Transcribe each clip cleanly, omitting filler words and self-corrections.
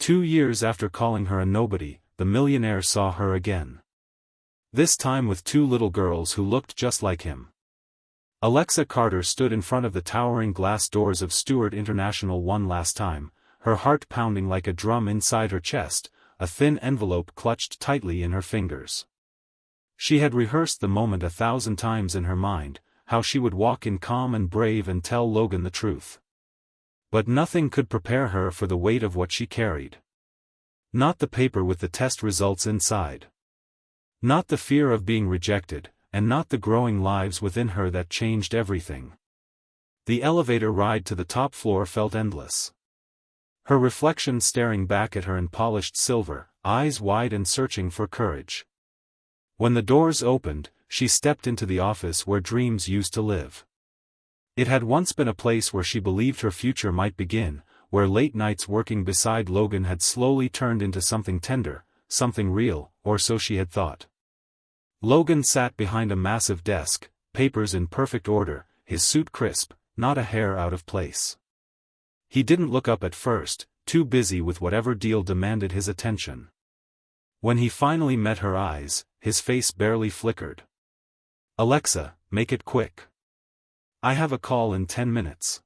2 years after calling her a nobody, the millionaire saw her again. This time with two little girls who looked just like him. Alexa Carter stood in front of the towering glass doors of Stewart International one last time, her heart pounding like a drum inside her chest, a thin envelope clutched tightly in her fingers. She had rehearsed the moment 1,000 times in her mind, how she would walk in calm and brave and tell Logan the truth. But nothing could prepare her for the weight of what she carried. Not the paper with the test results inside. Not the fear of being rejected, and not the growing lives within her that changed everything. The elevator ride to the top floor felt endless. Her reflection staring back at her in polished silver, eyes wide and searching for courage. When the doors opened, she stepped into the office where dreams used to live. It had once been a place where she believed her future might begin, where late nights working beside Logan had slowly turned into something tender, something real, or so she had thought. Logan sat behind a massive desk, papers in perfect order, his suit crisp, not a hair out of place. He didn't look up at first, too busy with whatever deal demanded his attention. When he finally met her eyes, his face barely flickered. "Alexa, make it quick. I have a call in 10 minutes.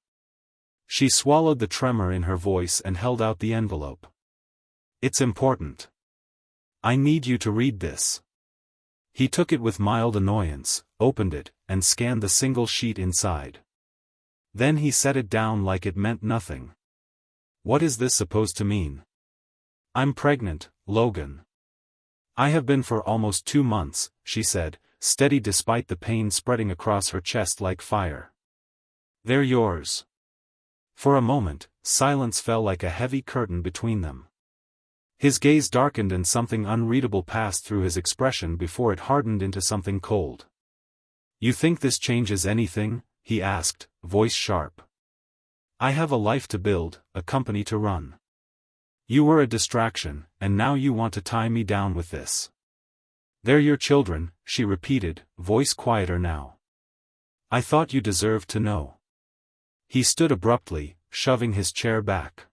She swallowed the tremor in her voice and held out the envelope. "It's important. I need you to read this." He took it with mild annoyance, opened it, and scanned the single sheet inside. Then he set it down like it meant nothing. "What is this supposed to mean?" "I'm pregnant, Logan." "I have been for almost 2 months," she said, steady despite the pain spreading across her chest like fire. "They're yours." For a moment, silence fell like a heavy curtain between them. His gaze darkened and something unreadable passed through his expression before it hardened into something cold. "You think this changes anything?" he asked, voice sharp. "I have a life to build, a company to run. You were a distraction, and now you want to tie me down with this." "They're your children," she repeated, voice quieter now. "I thought you deserved to know." He stood abruptly, shoving his chair back.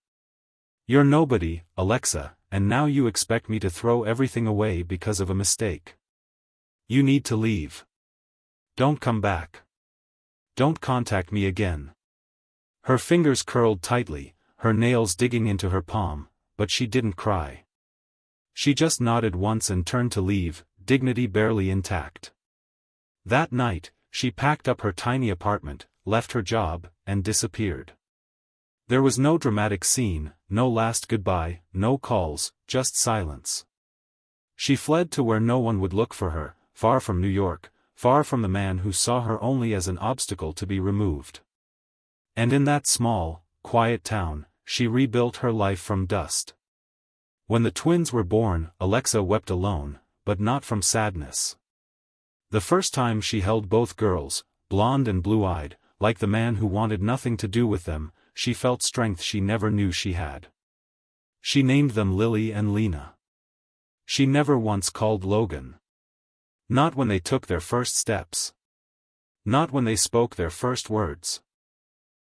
"You're nobody, Alexa, and now you expect me to throw everything away because of a mistake. You need to leave. Don't come back. Don't contact me again." Her fingers curled tightly, her nails digging into her palm, but she didn't cry. She just nodded once and turned to leave, dignity barely intact. That night, she packed up her tiny apartment, left her job, and disappeared. There was no dramatic scene, no last goodbye, no calls, just silence. She fled to where no one would look for her, far from New York, far from the man who saw her only as an obstacle to be removed. And in that small, quiet town, she rebuilt her life from dust. When the twins were born, Alexa wept alone, but not from sadness. The first time she held both girls, blonde and blue-eyed, like the man who wanted nothing to do with them, she felt strength she never knew she had. She named them Lily and Lena. She never once called Logan. Not when they took their first steps. Not when they spoke their first words.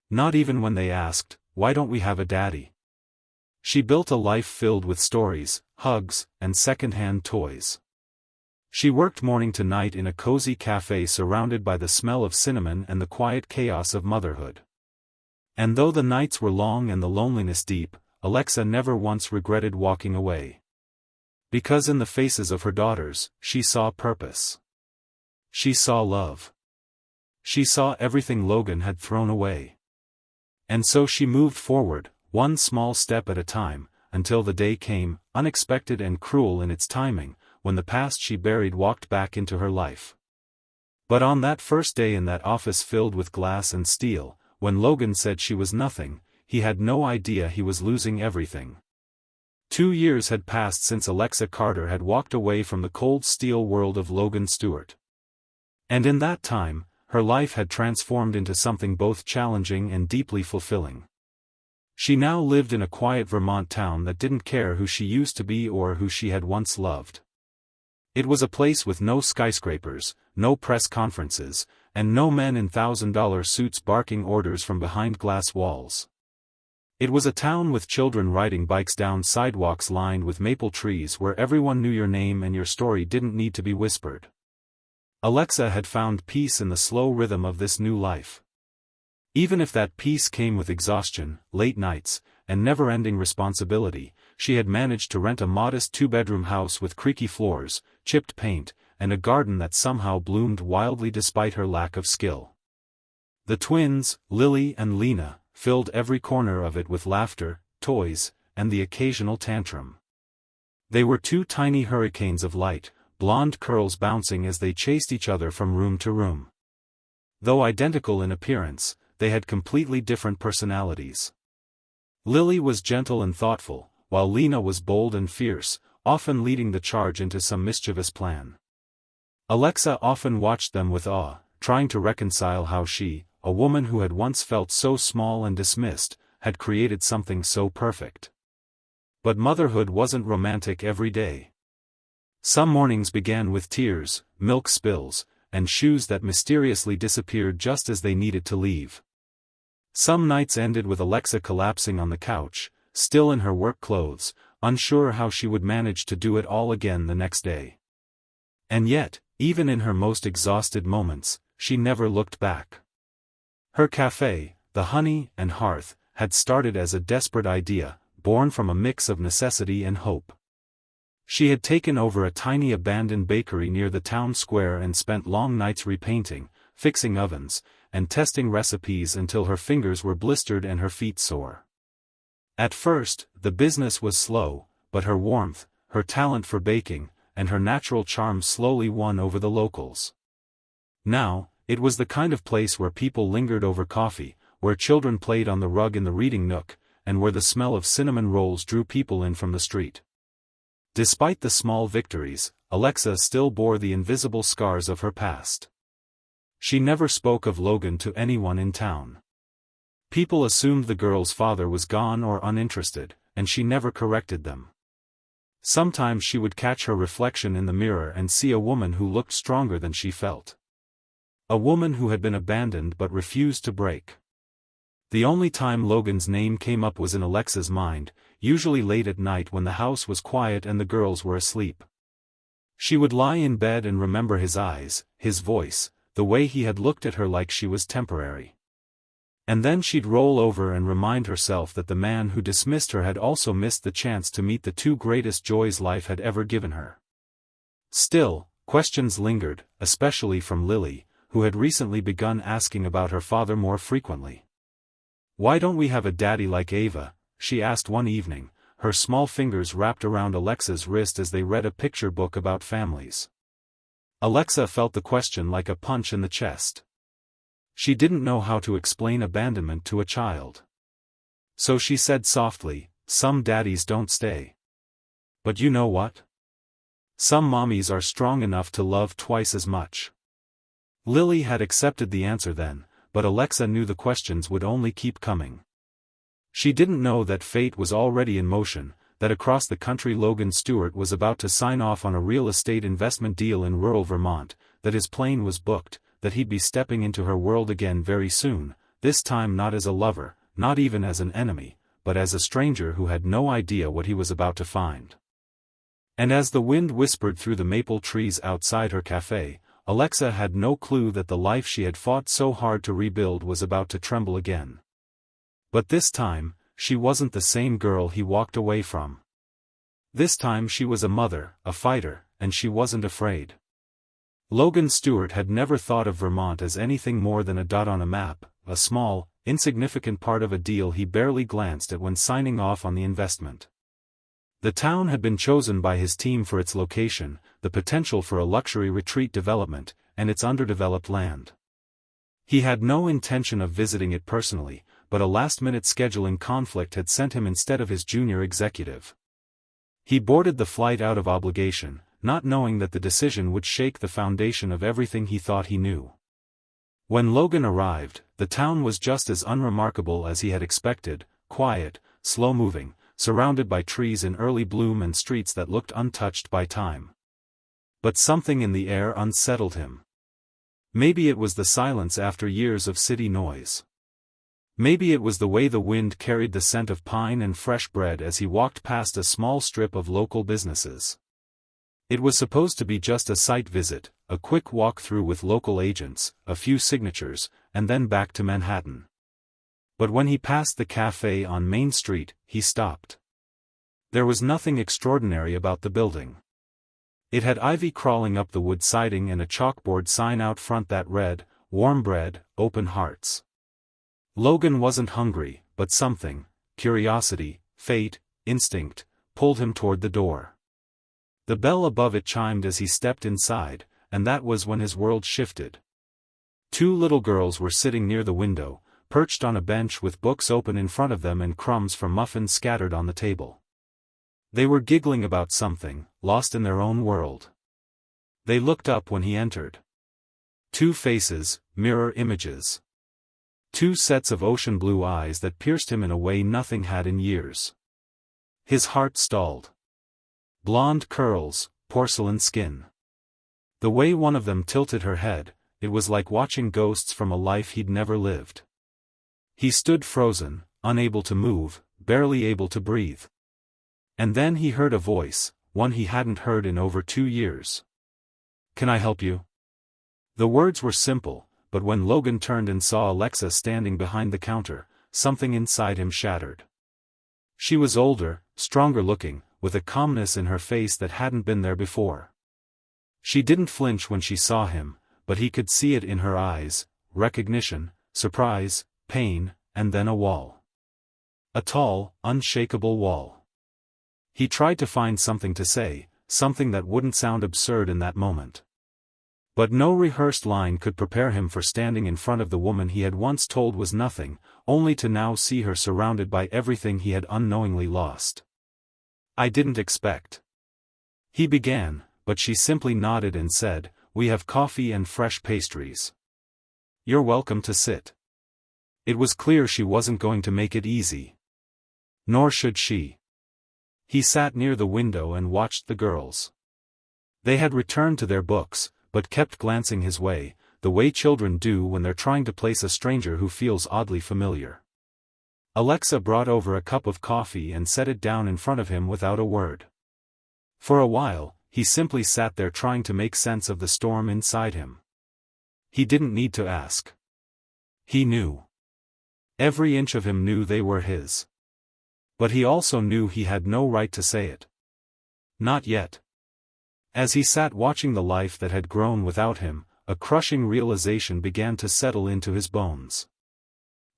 Not even when they asked, "Why don't we have a daddy?" She built a life filled with stories, hugs, and second-hand toys. She worked morning to night in a cozy cafe surrounded by the smell of cinnamon and the quiet chaos of motherhood. And though the nights were long and the loneliness deep, Alexa never once regretted walking away. Because in the faces of her daughters, she saw purpose. She saw love. She saw everything Logan had thrown away. And so she moved forward, one small step at a time, until the day came, unexpected and cruel in its timing, when the past she buried walked back into her life. But on that first day in that office filled with glass and steel, when Logan said she was nothing, he had no idea he was losing everything. 2 years had passed since Alexa Carter had walked away from the cold steel world of Logan Stewart. And in that time, her life had transformed into something both challenging and deeply fulfilling. She now lived in a quiet Vermont town that didn't care who she used to be or who she had once loved. It was a place with no skyscrapers, no press conferences, and no men in $1,000 suits barking orders from behind glass walls. It was a town with children riding bikes down sidewalks lined with maple trees where everyone knew your name and your story didn't need to be whispered. Alexa had found peace in the slow rhythm of this new life. Even if that peace came with exhaustion, late nights, and never-ending responsibility, she had managed to rent a modest two-bedroom house with creaky floors, chipped paint, and a garden that somehow bloomed wildly despite her lack of skill. The twins, Lily and Lena, filled every corner of it with laughter, toys, and the occasional tantrum. They were two tiny hurricanes of light, blonde curls bouncing as they chased each other from room to room. Though identical in appearance, they had completely different personalities. Lily was gentle and thoughtful, while Lena was bold and fierce, often leading the charge into some mischievous plan. Alexa often watched them with awe, trying to reconcile how she, a woman who had once felt so small and dismissed, had created something so perfect. But motherhood wasn't romantic every day. Some mornings began with tears, milk spills, and shoes that mysteriously disappeared just as they needed to leave. Some nights ended with Alexa collapsing on the couch, still in her work clothes, unsure how she would manage to do it all again the next day. And yet, even in her most exhausted moments, she never looked back. Her cafe, the Honey and Hearth, had started as a desperate idea, born from a mix of necessity and hope. She had taken over a tiny abandoned bakery near the town square and spent long nights repainting, fixing ovens, and testing recipes until her fingers were blistered and her feet sore. At first, the business was slow, but her warmth, her talent for baking, and her natural charm slowly won over the locals. Now, it was the kind of place where people lingered over coffee, where children played on the rug in the reading nook, and where the smell of cinnamon rolls drew people in from the street. Despite the small victories, Alexa still bore the invisible scars of her past. She never spoke of Logan to anyone in town. People assumed the girl's father was gone or uninterested, and she never corrected them. Sometimes she would catch her reflection in the mirror and see a woman who looked stronger than she felt. A woman who had been abandoned but refused to break. The only time Logan's name came up was in Alexa's mind, usually late at night when the house was quiet and the girls were asleep. She would lie in bed and remember his eyes, his voice, the way he had looked at her like she was temporary. And then she'd roll over and remind herself that the man who dismissed her had also missed the chance to meet the two greatest joys life had ever given her. Still, questions lingered, especially from Lily, who had recently begun asking about her father more frequently. "Why don't we have a daddy like Ava?" she asked one evening, her small fingers wrapped around Alexa's wrist as they read a picture book about families. Alexa felt the question like a punch in the chest. She didn't know how to explain abandonment to a child. So she said softly, "Some daddies don't stay. But you know what? Some mommies are strong enough to love twice as much." Lily had accepted the answer then, but Alexa knew the questions would only keep coming. She didn't know that fate was already in motion, that across the country Logan Stewart was about to sign off on a real estate investment deal in rural Vermont, that his plane was booked, that he'd be stepping into her world again very soon, this time not as a lover, not even as an enemy, but as a stranger who had no idea what he was about to find. And as the wind whispered through the maple trees outside her cafe, Alexa had no clue that the life she had fought so hard to rebuild was about to tremble again. But this time, she wasn't the same girl he walked away from. This time she was a mother, a fighter, and she wasn't afraid. Logan Stewart had never thought of Vermont as anything more than a dot on a map, a small, insignificant part of a deal he barely glanced at when signing off on the investment. The town had been chosen by his team for its location, the potential for a luxury retreat development, and its underdeveloped land. He had no intention of visiting it personally, but a last-minute scheduling conflict had sent him instead of his junior executive. He boarded the flight out of obligation, not knowing that the decision would shake the foundation of everything he thought he knew. When Logan arrived, the town was just as unremarkable as he had expected, quiet, slow-moving, surrounded by trees in early bloom and streets that looked untouched by time. But something in the air unsettled him. Maybe it was the silence after years of city noise. Maybe it was the way the wind carried the scent of pine and fresh bread as he walked past a small strip of local businesses. It was supposed to be just a site visit, a quick walk through with local agents, a few signatures, and then back to Manhattan. But when he passed the cafe on Main Street, he stopped. There was nothing extraordinary about the building. It had ivy crawling up the wood siding and a chalkboard sign out front that read, "Warm bread, open hearts." Logan wasn't hungry, but something, curiosity, fate, instinct, pulled him toward the door. The bell above it chimed as he stepped inside, and that was when his world shifted. Two little girls were sitting near the window, perched on a bench with books open in front of them and crumbs from muffins scattered on the table. They were giggling about something, lost in their own world. They looked up when he entered. Two faces, mirror images. Two sets of ocean blue eyes that pierced him in a way nothing had in years. His heart stalled. Blonde curls, porcelain skin. The way one of them tilted her head, it was like watching ghosts from a life he'd never lived. He stood frozen, unable to move, barely able to breathe. And then he heard a voice, one he hadn't heard in over 2 years. "Can I help you?" The words were simple, but when Logan turned and saw Alexa standing behind the counter, something inside him shattered. She was older, stronger looking, with a calmness in her face that hadn't been there before. She didn't flinch when she saw him, but he could see it in her eyes, recognition, surprise, pain, and then a wall. A tall, unshakable wall. He tried to find something to say, something that wouldn't sound absurd in that moment. But no rehearsed line could prepare him for standing in front of the woman he had once told was nothing, only to now see her surrounded by everything he had unknowingly lost. "I didn't expect." He began, but she simply nodded and said, "We have coffee and fresh pastries. You're welcome to sit." It was clear she wasn't going to make it easy. Nor should she. He sat near the window and watched the girls. They had returned to their books, but kept glancing his way, the way children do when they're trying to place a stranger who feels oddly familiar. Alexa brought over a cup of coffee and set it down in front of him without a word. For a while, he simply sat there trying to make sense of the storm inside him. He didn't need to ask. He knew. Every inch of him knew they were his. But he also knew he had no right to say it. Not yet. As he sat watching the life that had grown without him, a crushing realization began to settle into his bones.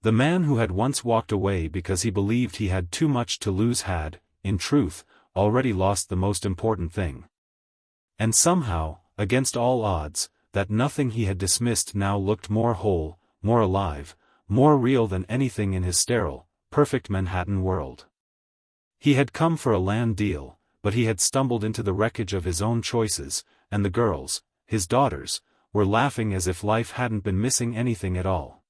The man who had once walked away because he believed he had too much to lose had, in truth, already lost the most important thing. And somehow, against all odds, that nothing he had dismissed now looked more whole, more alive, more real than anything in his sterile, perfect Manhattan world. He had come for a land deal, but he had stumbled into the wreckage of his own choices, and the girls, his daughters, were laughing as if life hadn't been missing anything at all.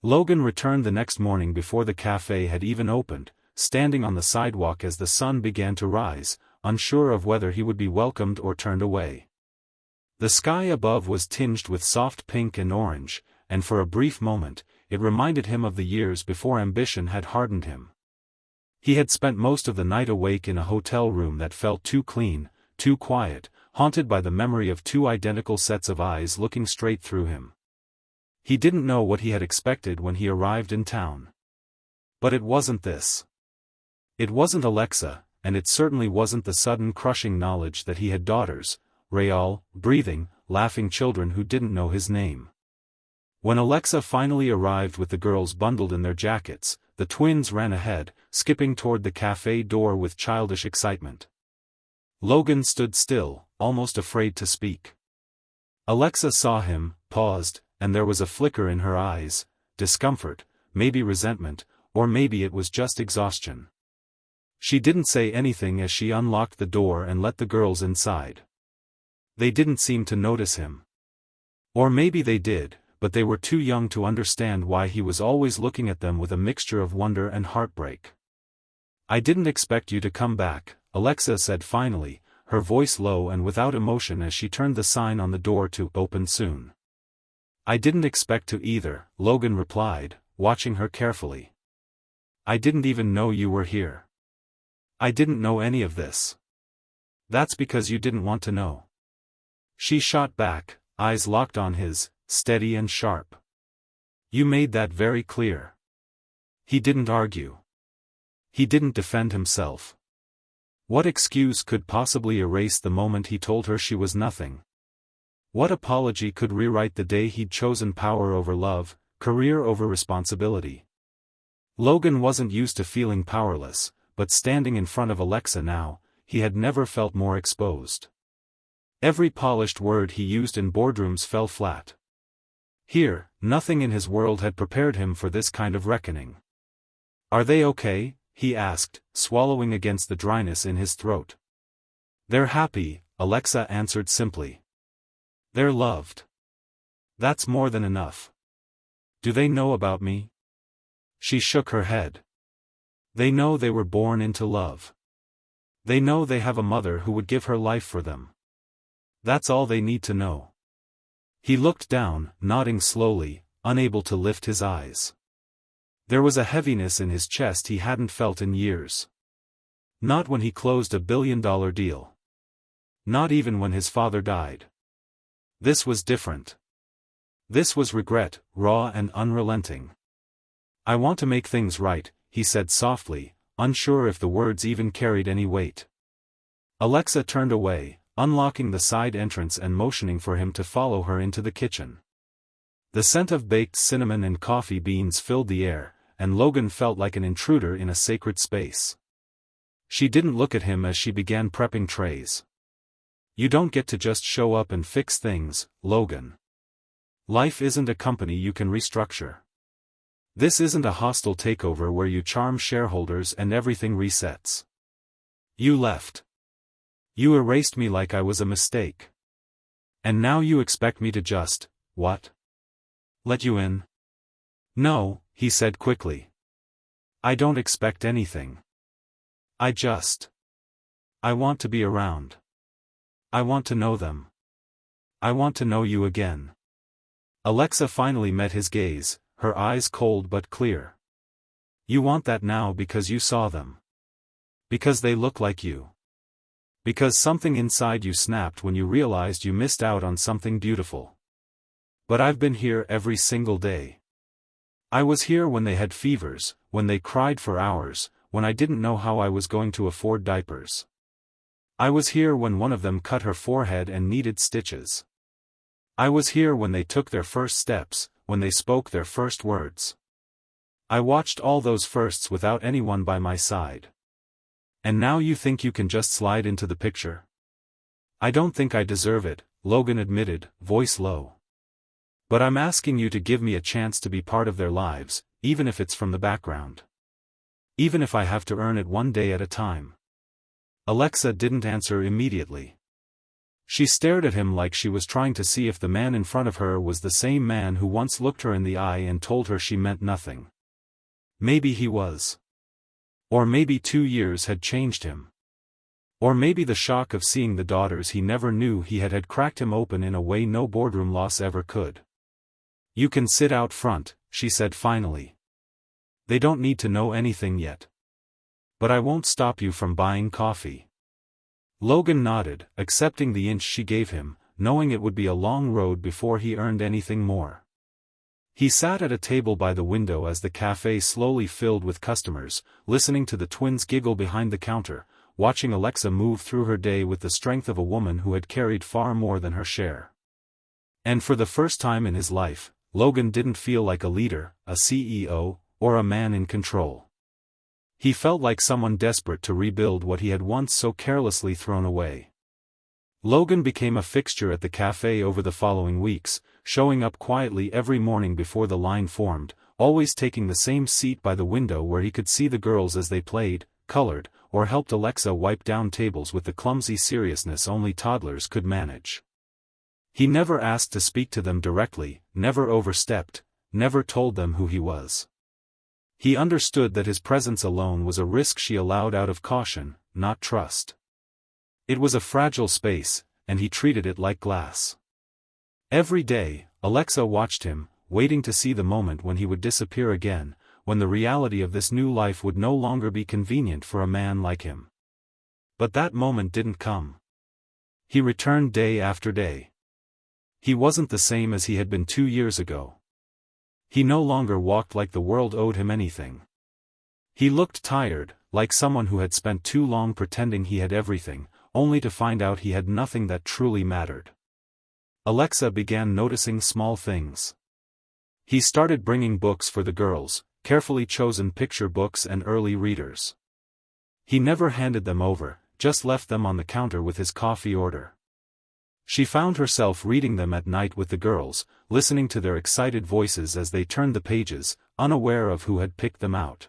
Logan returned the next morning before the cafe had even opened, standing on the sidewalk as the sun began to rise, unsure of whether he would be welcomed or turned away. The sky above was tinged with soft pink and orange, and for a brief moment, it reminded him of the years before ambition had hardened him. He had spent most of the night awake in a hotel room that felt too clean, too quiet, haunted by the memory of two identical sets of eyes looking straight through him. He didn't know what he had expected when he arrived in town. But it wasn't this. It wasn't Alexa, and it certainly wasn't the sudden crushing knowledge that he had daughters, real, breathing, laughing children who didn't know his name. When Alexa finally arrived with the girls bundled in their jackets, the twins ran ahead, skipping toward the cafe door with childish excitement. Logan stood still, almost afraid to speak. Alexa saw him, paused, and there was a flicker in her eyes, discomfort, maybe resentment, or maybe it was just exhaustion. She didn't say anything as she unlocked the door and let the girls inside. They didn't seem to notice him. Or maybe they did, but they were too young to understand why he was always looking at them with a mixture of wonder and heartbreak. "I didn't expect you to come back," Alexa said finally, her voice low and without emotion as she turned the sign on the door to "Open Soon." "I didn't expect to either," Logan replied, watching her carefully. "I didn't even know you were here. I didn't know any of this." "That's because you didn't want to know." She shot back, eyes locked on his, steady and sharp. "You made that very clear." He didn't argue. He didn't defend himself. What excuse could possibly erase the moment he told her she was nothing? What apology could rewrite the day he'd chosen power over love, career over responsibility? Logan wasn't used to feeling powerless, but standing in front of Alexa now, he had never felt more exposed. Every polished word he used in boardrooms fell flat. Here, nothing in his world had prepared him for this kind of reckoning. "Are they okay?" he asked, swallowing against the dryness in his throat. "They're happy," Alexa answered simply. "They're loved. That's more than enough." "Do they know about me?" She shook her head. "They know they were born into love. They know they have a mother who would give her life for them. That's all they need to know." He looked down, nodding slowly, unable to lift his eyes. There was a heaviness in his chest he hadn't felt in years. Not when he closed a billion-dollar deal. Not even when his father died. This was different. This was regret, raw and unrelenting. "I want to make things right," he said softly, unsure if the words even carried any weight. Alexa turned away, unlocking the side entrance and motioning for him to follow her into the kitchen. The scent of baked cinnamon and coffee beans filled the air, and Logan felt like an intruder in a sacred space. She didn't look at him as she began prepping trays. "You don't get to just show up and fix things, Logan. Life isn't a company you can restructure. This isn't a hostile takeover where you charm shareholders and everything resets. You left. You erased me like I was a mistake. And now you expect me to just, what? Let you in?" "No," he said quickly. "I don't expect anything. I want to be around. I want to know them. I want to know you again." Alexa finally met his gaze, her eyes cold but clear. "You want that now because you saw them. Because they look like you. Because something inside you snapped when you realized you missed out on something beautiful. But I've been here every single day. I was here when they had fevers, when they cried for hours, when I didn't know how I was going to afford diapers. I was here when one of them cut her forehead and needed stitches. I was here when they took their first steps, when they spoke their first words. I watched all those firsts without anyone by my side. And now you think you can just slide into the picture?" "I don't think I deserve it," Logan admitted, voice low. "But I'm asking you to give me a chance to be part of their lives, even if it's from the background. Even if I have to earn it one day at a time." Alexa didn't answer immediately. She stared at him like she was trying to see if the man in front of her was the same man who once looked her in the eye and told her she meant nothing. Maybe he was. Or maybe 2 years had changed him. Or maybe the shock of seeing the daughters he never knew he had cracked him open in a way no boardroom loss ever could. "You can sit out front," she said finally. "They don't need to know anything yet. But I won't stop you from buying coffee." Logan nodded, accepting the inch she gave him, knowing it would be a long road before he earned anything more. He sat at a table by the window as the cafe slowly filled with customers, listening to the twins giggle behind the counter, watching Alexa move through her day with the strength of a woman who had carried far more than her share. And for the first time in his life, Logan didn't feel like a leader, a CEO, or a man in control. He felt like someone desperate to rebuild what he had once so carelessly thrown away. Logan became a fixture at the cafe over the following weeks, showing up quietly every morning before the line formed, always taking the same seat by the window where he could see the girls as they played, colored, or helped Alexa wipe down tables with the clumsy seriousness only toddlers could manage. He never asked to speak to them directly, never overstepped, never told them who he was. He understood that his presence alone was a risk she allowed out of caution, not trust. It was a fragile space, and he treated it like glass. Every day, Alexa watched him, waiting to see the moment when he would disappear again, when the reality of this new life would no longer be convenient for a man like him. But that moment didn't come. He returned day after day. He wasn't the same as he had been 2 years ago. He no longer walked like the world owed him anything. He looked tired, like someone who had spent too long pretending he had everything, only to find out he had nothing that truly mattered. Alexa began noticing small things. He started bringing books for the girls, carefully chosen picture books and early readers. He never handed them over, just left them on the counter with his coffee order. She found herself reading them at night with the girls, listening to their excited voices as they turned the pages, unaware of who had picked them out.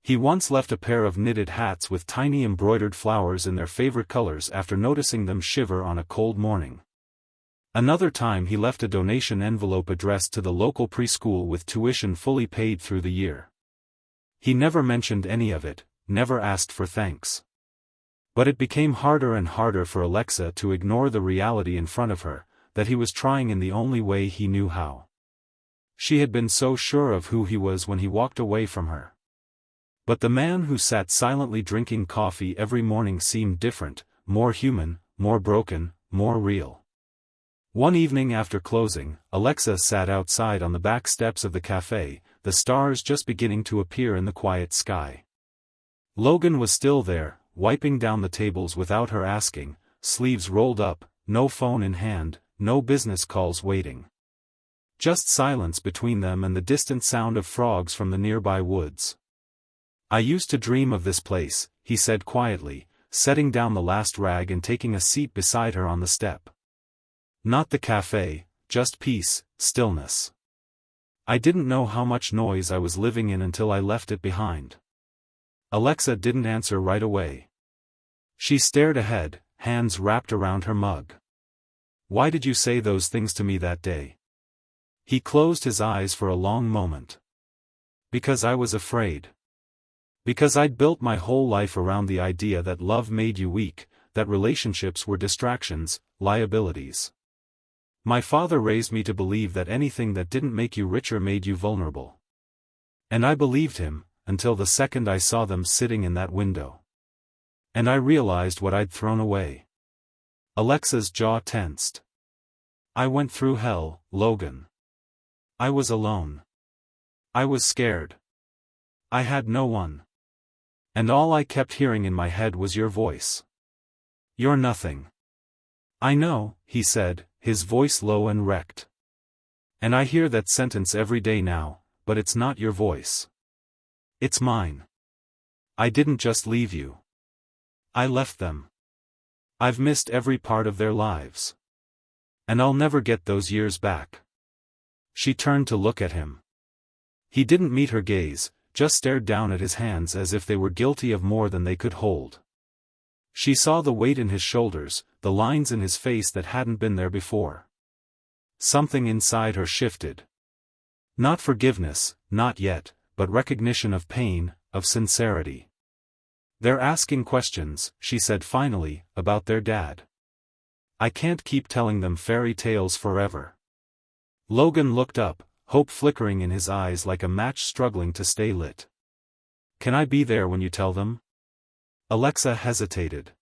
He once left a pair of knitted hats with tiny embroidered flowers in their favorite colors after noticing them shiver on a cold morning. Another time he left a donation envelope addressed to the local preschool with tuition fully paid through the year. He never mentioned any of it, never asked for thanks. But it became harder and harder for Alexa to ignore the reality in front of her, that he was trying in the only way he knew how. She had been so sure of who he was when he walked away from her. But the man who sat silently drinking coffee every morning seemed different, more human, more broken, more real. One evening after closing, Alexa sat outside on the back steps of the cafe, the stars just beginning to appear in the quiet sky. Logan was still there, wiping down the tables without her asking, sleeves rolled up, no phone in hand, no business calls waiting. Just silence between them and the distant sound of frogs from the nearby woods. "I used to dream of this place," he said quietly, setting down the last rag and taking a seat beside her on the step. "Not the cafe, just peace, stillness. I didn't know how much noise I was living in until I left it behind." Alexa didn't answer right away. She stared ahead, hands wrapped around her mug. "Why did you say those things to me that day?" He closed his eyes for a long moment. "Because I was afraid. Because I'd built my whole life around the idea that love made you weak, that relationships were distractions, liabilities. My father raised me to believe that anything that didn't make you richer made you vulnerable. And I believed him, until the second I saw them sitting in that window. And I realized what I'd thrown away." Alexa's jaw tensed. "I went through hell, Logan. I was alone. I was scared. I had no one. And all I kept hearing in my head was your voice. You're nothing." "I know," he said, his voice low and wrecked. "And I hear that sentence every day now, but it's not your voice. It's mine. I didn't just leave you. I left them. I've missed every part of their lives. And I'll never get those years back." She turned to look at him. He didn't meet her gaze, just stared down at his hands as if they were guilty of more than they could hold. She saw the weight in his shoulders, the lines in his face that hadn't been there before. Something inside her shifted. Not forgiveness, not yet, but recognition of pain, of sincerity. "They're asking questions," she said finally, "about their dad. I can't keep telling them fairy tales forever." Logan looked up, hope flickering in his eyes like a match struggling to stay lit. "Can I be there when you tell them?" Alexa hesitated.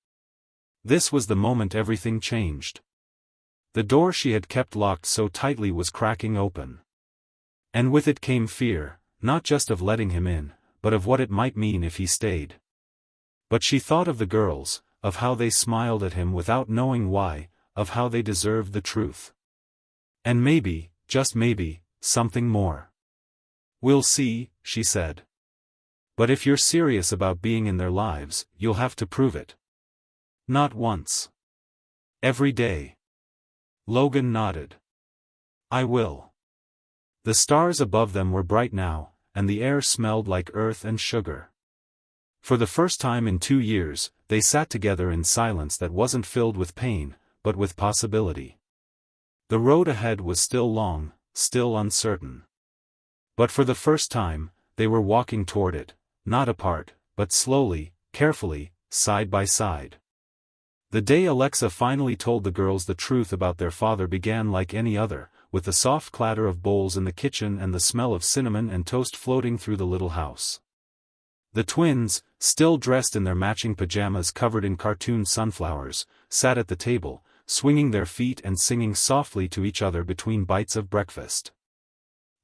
This was the moment everything changed. The door she had kept locked so tightly was cracking open. And with it came fear, not just of letting him in, but of what it might mean if he stayed. But she thought of the girls, of how they smiled at him without knowing why, of how they deserved the truth. And maybe, just maybe, something more. "We'll see," she said. "But if you're serious about being in their lives, you'll have to prove it. Not once. Every day." Logan nodded. "I will." The stars above them were bright now, and the air smelled like earth and sugar. For the first time in 2 years, they sat together in silence that wasn't filled with pain, but with possibility. The road ahead was still long, still uncertain. But for the first time, they were walking toward it, not apart, but slowly, carefully, side by side. The day Alexa finally told the girls the truth about their father began like any other, with the soft clatter of bowls in the kitchen and the smell of cinnamon and toast floating through the little house. The twins, still dressed in their matching pajamas covered in cartoon sunflowers, sat at the table, swinging their feet and singing softly to each other between bites of breakfast.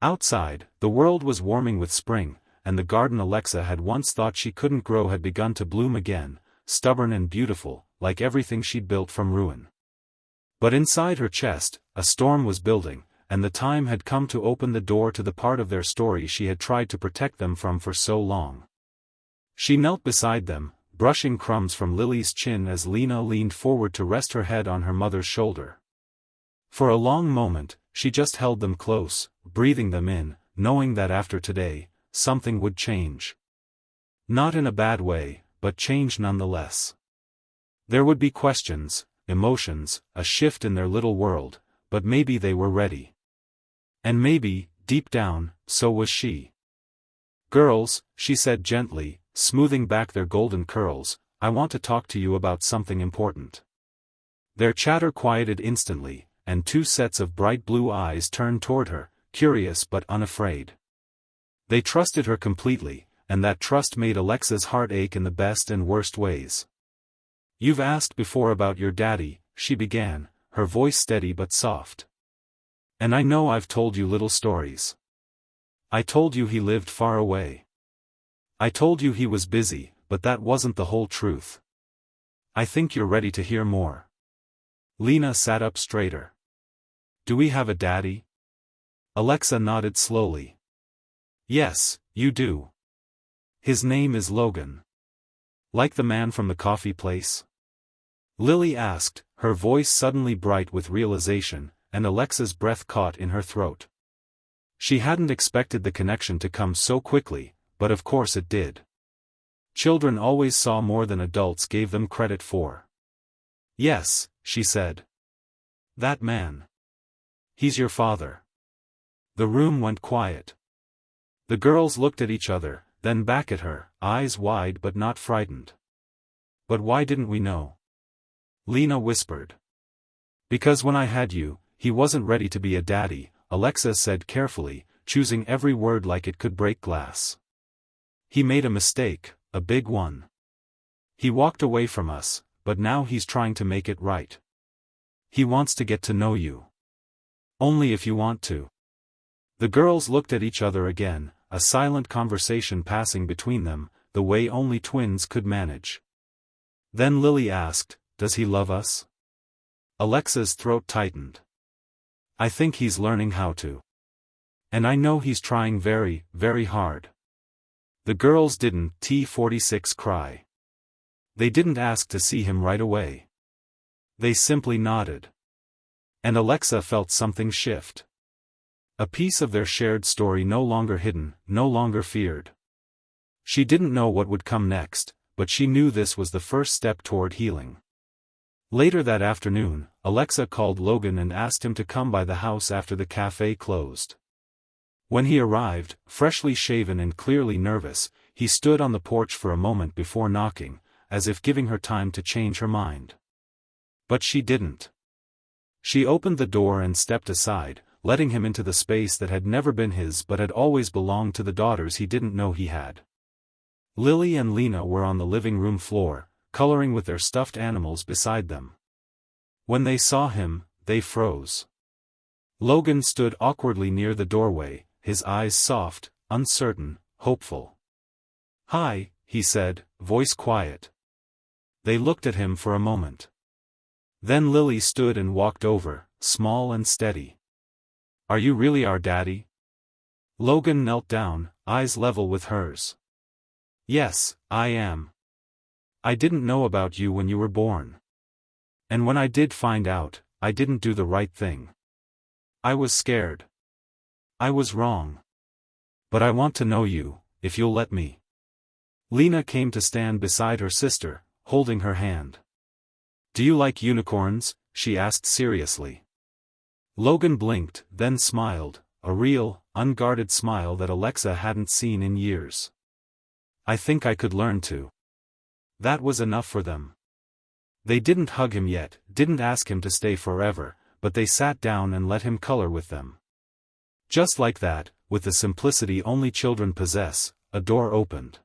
Outside, the world was warming with spring, and the garden Alexa had once thought she couldn't grow had begun to bloom again, stubborn and beautiful, like everything she'd built from ruin. But inside her chest, a storm was building, and the time had come to open the door to the part of their story she had tried to protect them from for so long. She knelt beside them, brushing crumbs from Lily's chin as Lena leaned forward to rest her head on her mother's shoulder. For a long moment, she just held them close, breathing them in, knowing that after today, something would change. Not in a bad way, but change nonetheless. There would be questions, emotions, a shift in their little world, but maybe they were ready. And maybe, deep down, so was she. "Girls," she said gently, smoothing back their golden curls, "I want to talk to you about something important." Their chatter quieted instantly, and two sets of bright blue eyes turned toward her, curious but unafraid. They trusted her completely, and that trust made Alexa's heart ache in the best and worst ways. "You've asked before about your daddy," she began, her voice steady but soft. "And I know I've told you little stories. I told you he lived far away. I told you he was busy, but that wasn't the whole truth. I think you're ready to hear more." Lena sat up straighter. "Do we have a daddy?" Alexa nodded slowly. "Yes, you do. His name is Logan." "Like the man from the coffee place?" Lily asked, her voice suddenly bright with realization, and Alexa's breath caught in her throat. She hadn't expected the connection to come so quickly, but of course it did. Children always saw more than adults gave them credit for. "Yes," she said. "That man. He's your father." The room went quiet. The girls looked at each other, then back at her, eyes wide but not frightened. "But why didn't we know?" Lena whispered. "Because when I had you, he wasn't ready to be a daddy," Alexa said carefully, choosing every word like it could break glass. "He made a mistake, a big one. He walked away from us, but now he's trying to make it right. He wants to get to know you. Only if you want to." The girls looked at each other again, a silent conversation passing between them, the way only twins could manage. Then Lily asked, "Does he love us?" Alexa's throat tightened. "I think he's learning how to. And I know he's trying very, very hard." The girls didn't T46 cry. They didn't ask to see him right away. They simply nodded. And Alexa felt something shift. A piece of their shared story no longer hidden, no longer feared. She didn't know what would come next, but she knew this was the first step toward healing. Later that afternoon, Alexa called Logan and asked him to come by the house after the cafe closed. When he arrived, freshly shaven and clearly nervous, he stood on the porch for a moment before knocking, as if giving her time to change her mind. But she didn't. She opened the door and stepped aside, letting him into the space that had never been his but had always belonged to the daughters he didn't know he had. Lily and Lena were on the living room floor, coloring with their stuffed animals beside them. When they saw him, they froze. Logan stood awkwardly near the doorway, his eyes soft, uncertain, hopeful. "Hi," he said, voice quiet. They looked at him for a moment. Then Lily stood and walked over, small and steady. "Are you really our daddy?" Logan knelt down, eyes level with hers. "Yes, I am. I didn't know about you when you were born. And when I did find out, I didn't do the right thing. I was scared. I was wrong. But I want to know you, if you'll let me." Lena came to stand beside her sister, holding her hand. "Do you like unicorns?" she asked seriously. Logan blinked, then smiled, a real, unguarded smile that Alexa hadn't seen in years. "I think I could learn to." That was enough for them. They didn't hug him yet, didn't ask him to stay forever, but they sat down and let him color with them. Just like that, with the simplicity only children possess, a door opened.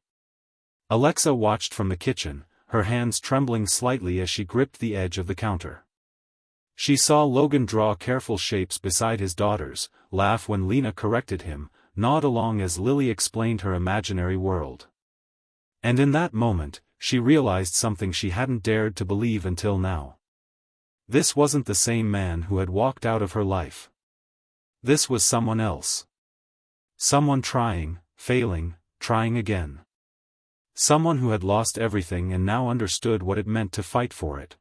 Alexa watched from the kitchen, her hands trembling slightly as she gripped the edge of the counter. She saw Logan draw careful shapes beside his daughters, laugh when Lena corrected him, nod along as Lily explained her imaginary world. And in that moment, she realized something she hadn't dared to believe until now. This wasn't the same man who had walked out of her life. This was someone else. Someone trying, failing, trying again. Someone who had lost everything and now understood what it meant to fight for it.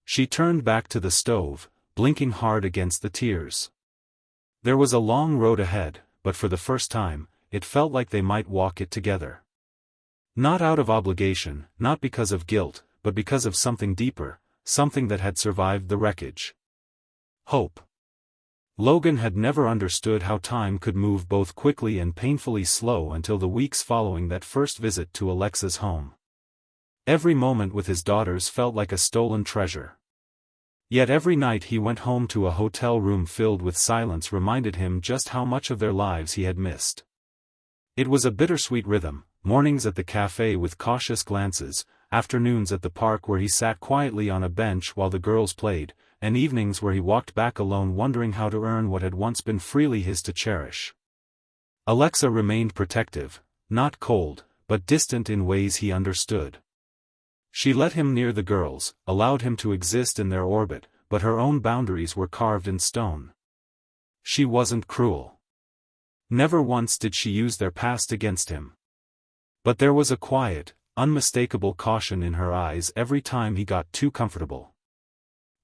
She turned back to the stove, blinking hard against the tears. There was a long road ahead, but for the first time, it felt like they might walk it together. Not out of obligation, not because of guilt, but because of something deeper, something that had survived the wreckage. Hope. Logan had never understood how time could move both quickly and painfully slow until the weeks following that first visit to Alexa's home. Every moment with his daughters felt like a stolen treasure. Yet every night he went home to a hotel room filled with silence reminded him just how much of their lives he had missed. It was a bittersweet rhythm, mornings at the cafe with cautious glances, afternoons at the park where he sat quietly on a bench while the girls played, and evenings where he walked back alone wondering how to earn what had once been freely his to cherish. Alexa remained protective, not cold, but distant in ways he understood. She let him near the girls, allowed him to exist in their orbit, but her own boundaries were carved in stone. She wasn't cruel. Never once did she use their past against him. But there was a quiet, unmistakable caution in her eyes every time he got too comfortable.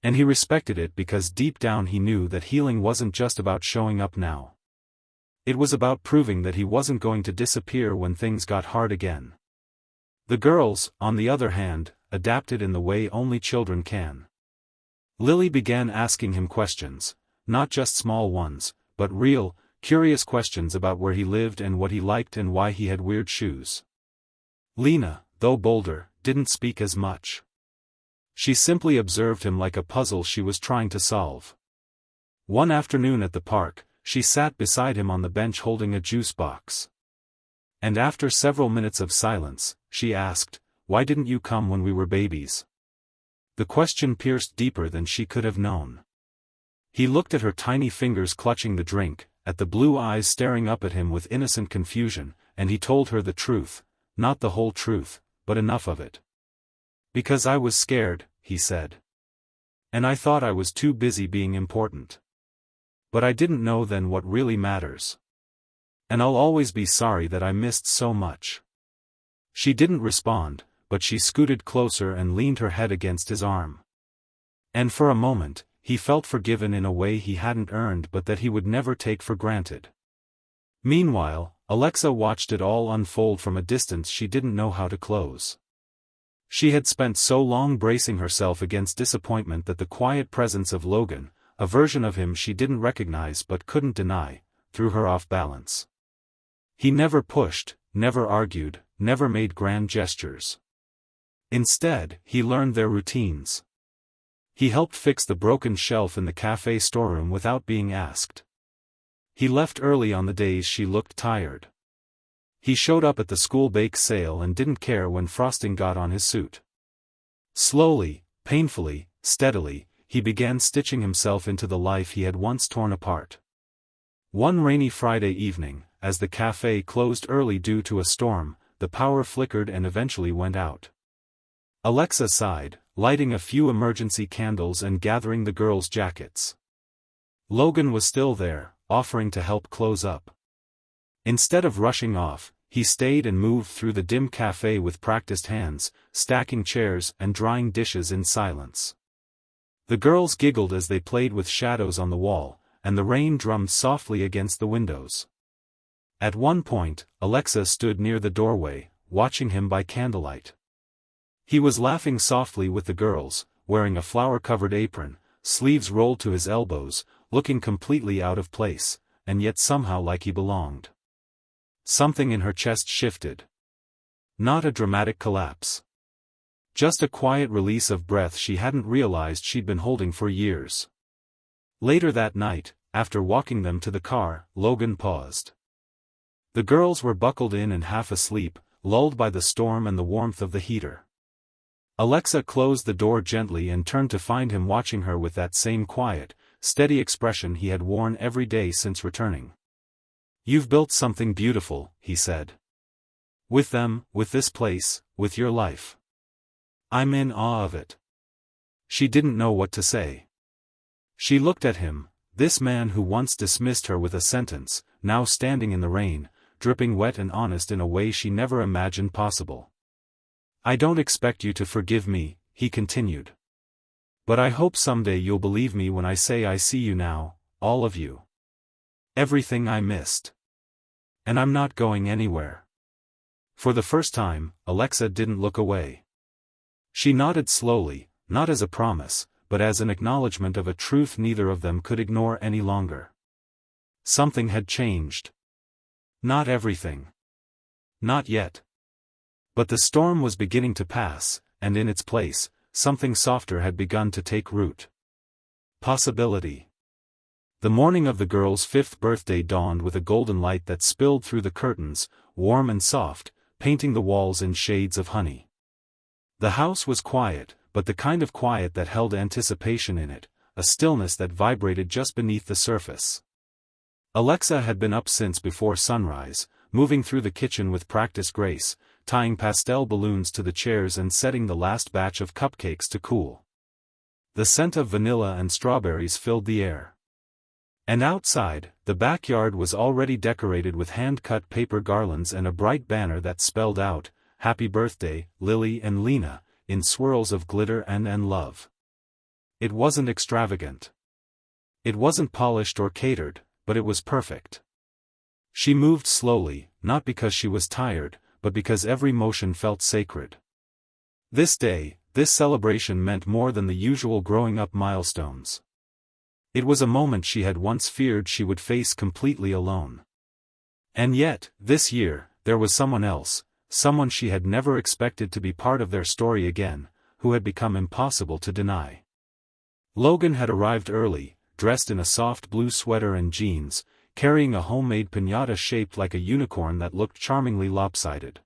And he respected it because deep down he knew that healing wasn't just about showing up now. It was about proving that he wasn't going to disappear when things got hard again. The girls, on the other hand, adapted in the way only children can. Lily began asking him questions, not just small ones, but real, curious questions about where he lived and what he liked and why he had weird shoes. Lena, though bolder, didn't speak as much. She simply observed him like a puzzle she was trying to solve. One afternoon at the park, she sat beside him on the bench holding a juice box. And after several minutes of silence, she asked, "Why didn't you come when we were babies?" The question pierced deeper than she could have known. He looked at her tiny fingers clutching the drink, at the blue eyes staring up at him with innocent confusion, and he told her the truth, not the whole truth, but enough of it. "Because I was scared," he said. "And I thought I was too busy being important. But I didn't know then what really matters. And I'll always be sorry that I missed so much." She didn't respond, but she scooted closer and leaned her head against his arm. And for a moment, he felt forgiven in a way he hadn't earned but that he would never take for granted. Meanwhile, Alexa watched it all unfold from a distance she didn't know how to close. She had spent so long bracing herself against disappointment that the quiet presence of Logan, a version of him she didn't recognize but couldn't deny, threw her off balance. He never pushed, never argued, never made grand gestures. Instead, he learned their routines. He helped fix the broken shelf in the cafe storeroom without being asked. He left early on the days she looked tired. He showed up at the school bake sale and didn't care when frosting got on his suit. Slowly, painfully, steadily, he began stitching himself into the life he had once torn apart. One rainy Friday evening, as the cafe closed early due to a storm, the power flickered and eventually went out. Alexa sighed, lighting a few emergency candles and gathering the girls' jackets. Logan was still there, offering to help close up. Instead of rushing off, he stayed and moved through the dim cafe with practiced hands, stacking chairs and drying dishes in silence. The girls giggled as they played with shadows on the wall, and the rain drummed softly against the windows. At one point, Alexa stood near the doorway, watching him by candlelight. He was laughing softly with the girls, wearing a flower-covered apron, sleeves rolled to his elbows, looking completely out of place, and yet somehow like he belonged. Something in her chest shifted. Not a dramatic collapse. Just a quiet release of breath she hadn't realized she'd been holding for years. Later that night, after walking them to the car, Logan paused. The girls were buckled in and half asleep, lulled by the storm and the warmth of the heater. Alexa closed the door gently and turned to find him watching her with that same quiet, steady expression he had worn every day since returning. "You've built something beautiful," he said. "With them, with this place, with your life. I'm in awe of it." She didn't know what to say. She looked at him, this man who once dismissed her with a sentence, now standing in the rain, dripping wet and honest in a way she never imagined possible. "I don't expect you to forgive me," he continued. "But I hope someday you'll believe me when I say I see you now, all of you. Everything I missed. And I'm not going anywhere." For the first time, Alexa didn't look away. She nodded slowly, not as a promise, but as an acknowledgement of a truth neither of them could ignore any longer. Something had changed. Not everything. Not yet. But the storm was beginning to pass, and in its place, something softer had begun to take root. Possibility. The morning of the girl's 5th birthday dawned with a golden light that spilled through the curtains, warm and soft, painting the walls in shades of honey. The house was quiet, but the kind of quiet that held anticipation in it, a stillness that vibrated just beneath the surface. Alexa had been up since before sunrise, moving through the kitchen with practiced grace, tying pastel balloons to the chairs and setting the last batch of cupcakes to cool. The scent of vanilla and strawberries filled the air. And outside, the backyard was already decorated with hand-cut paper garlands and a bright banner that spelled out, "Happy Birthday, Lily and Lena," in swirls of glitter and love. It wasn't extravagant. It wasn't polished or catered, but it was perfect. She moved slowly, not because she was tired, but because every motion felt sacred. This day, this celebration meant more than the usual growing-up milestones. It was a moment she had once feared she would face completely alone. And yet, this year, there was someone else, someone she had never expected to be part of their story again, who had become impossible to deny. Logan had arrived early, dressed in a soft blue sweater and jeans, carrying a homemade piñata shaped like a unicorn that looked charmingly lopsided.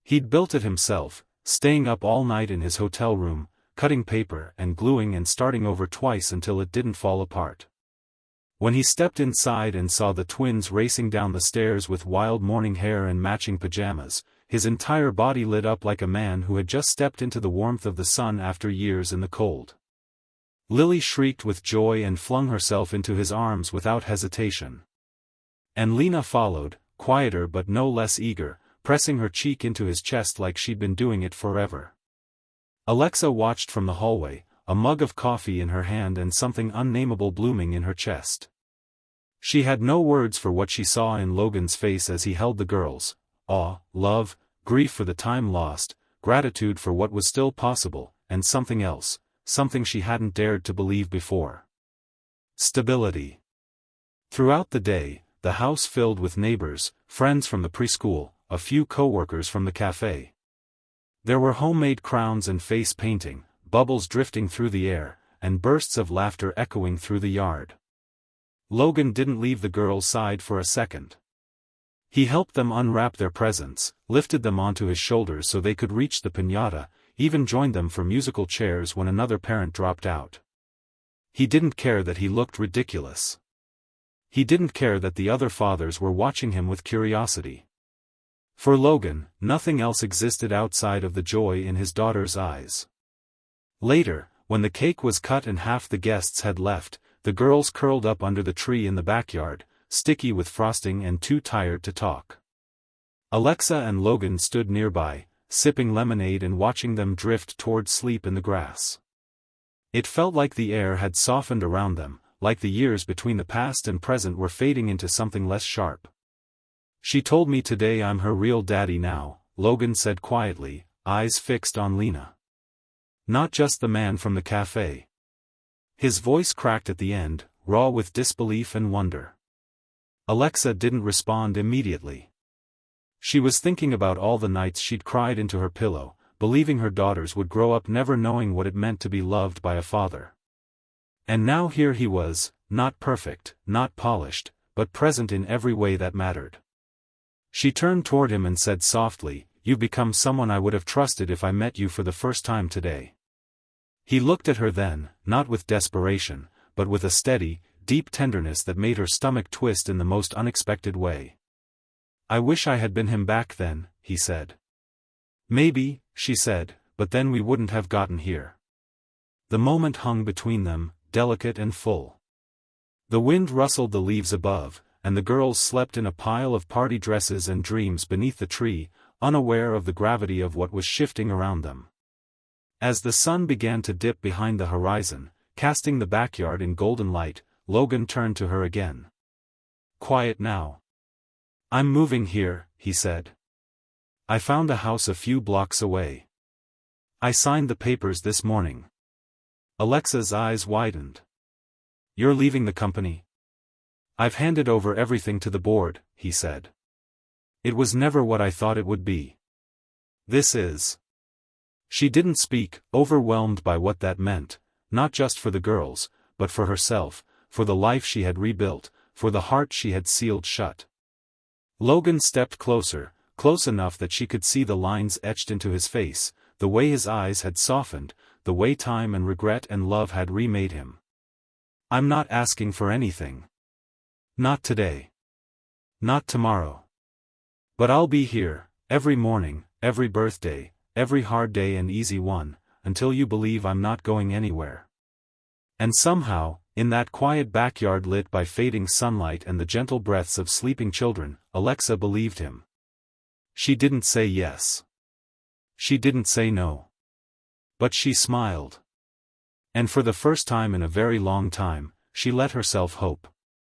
He'd built it himself, staying up all night in his hotel room, cutting paper and gluing and starting over twice until it didn't fall apart. When he stepped inside and saw the twins racing down the stairs with wild morning hair and matching pajamas, his entire body lit up like a man who had just stepped into the warmth of the sun after years in the cold. Lily shrieked with joy and flung herself into his arms without hesitation. And Lena followed, quieter but no less eager, pressing her cheek into his chest like she'd been doing it forever. Alexa watched from the hallway, a mug of coffee in her hand and something unnameable blooming in her chest. She had no words for what she saw in Logan's face as he held the girls: awe, love, grief for the time lost, gratitude for what was still possible, and something else, something she hadn't dared to believe before. Stability. Throughout the day, the house filled with neighbors, friends from the preschool, a few co-workers from the cafe. There were homemade crowns and face painting, bubbles drifting through the air, and bursts of laughter echoing through the yard. Logan didn't leave the girls' side for a second. He helped them unwrap their presents, lifted them onto his shoulders so they could reach the piñata, even joined them for musical chairs when another parent dropped out. He didn't care that he looked ridiculous. He didn't care that the other fathers were watching him with curiosity. For Logan, nothing else existed outside of the joy in his daughter's eyes. Later, when the cake was cut and half the guests had left, the girls curled up under the tree in the backyard, sticky with frosting and too tired to talk. Alexa and Logan stood nearby, sipping lemonade and watching them drift toward sleep in the grass. It felt like the air had softened around them, like the years between the past and present were fading into something less sharp. "She told me today I'm her real daddy now," Logan said quietly, eyes fixed on Lena. "Not just the man from the cafe." His voice cracked at the end, raw with disbelief and wonder. Alexa didn't respond immediately. She was thinking about all the nights she'd cried into her pillow, believing her daughters would grow up never knowing what it meant to be loved by a father. And now here he was, not perfect, not polished, but present in every way that mattered. She turned toward him and said softly, "You've become someone I would have trusted if I met you for the first time today." He looked at her then, not with desperation, but with a steady, deep tenderness that made her stomach twist in the most unexpected way. "I wish I had been him back then," he said. "Maybe," she said, "but then we wouldn't have gotten here." The moment hung between them, delicate and full. The wind rustled the leaves above, and the girls slept in a pile of party dresses and dreams beneath the tree, unaware of the gravity of what was shifting around them. As the sun began to dip behind the horizon, casting the backyard in golden light, Logan turned to her again. "Quiet now. I'm moving here," he said. "I found a house a few blocks away. I signed the papers this morning." Alexa's eyes widened. "You're leaving the company?" "I've handed over everything to the board," he said. "It was never what I thought it would be. This is." She didn't speak, overwhelmed by what that meant, not just for the girls, but for herself, for the life she had rebuilt, for the heart she had sealed shut. Logan stepped closer, close enough that she could see the lines etched into his face, the way his eyes had softened, the way time and regret and love had remade him. "I'm not asking for anything. Not today. Not tomorrow. But I'll be here, every morning, every birthday, every hard day and easy one, until you believe I'm not going anywhere." And somehow, in that quiet backyard lit by fading sunlight and the gentle breaths of sleeping children, Alexa believed him. She didn't say yes. She didn't say no. But she smiled. And for the first time in a very long time, she let herself hope.